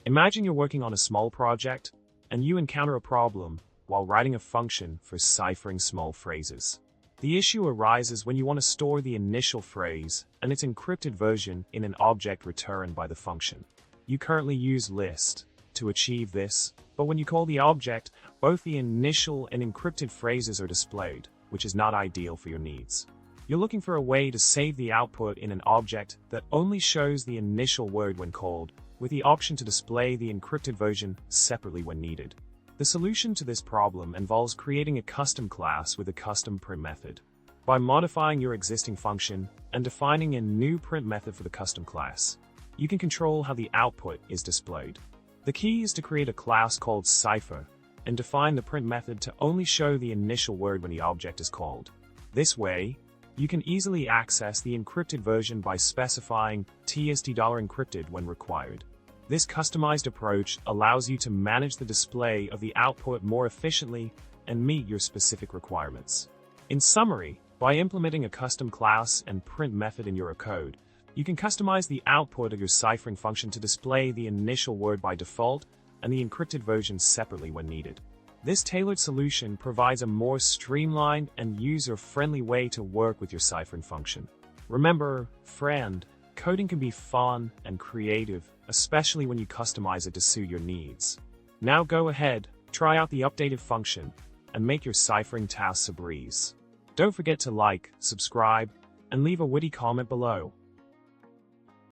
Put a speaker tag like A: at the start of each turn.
A: Imagine you're working on a small project, and you encounter a problem while writing a function for ciphering small phrases. The issue arises when you want to store the initial phrase and its encrypted version in an object returned by the function. You currently use list to achieve this, but when you call the object, both the initial and encrypted phrases are displayed, which is not ideal for your needs. You're looking for a way to save the output in an object that only shows the initial word when called, with the option to display the encrypted version separately when needed. The solution to this problem involves creating a custom class with a custom print method. By modifying your existing function and defining a new print method for the custom class, you can control how the output is displayed. The key is to create a class called Cipher and define the print method to only show the initial word when the object is called. This way, you can easily access the encrypted version by specifying $encrypted when required. This customized approach allows you to manage the display of the output more efficiently and meet your specific requirements. In summary, by implementing a custom class and print method in your code, you can customize the output of your ciphering function to display the initial word by default and the encrypted version separately when needed. This tailored solution provides a more streamlined and user-friendly way to work with your ciphering function. Remember, friend, coding can be fun and creative, especially when you customize it to suit your needs. Now go ahead, try out the updated function, and make your ciphering tasks a breeze. Don't forget to like, subscribe, and leave a witty comment below.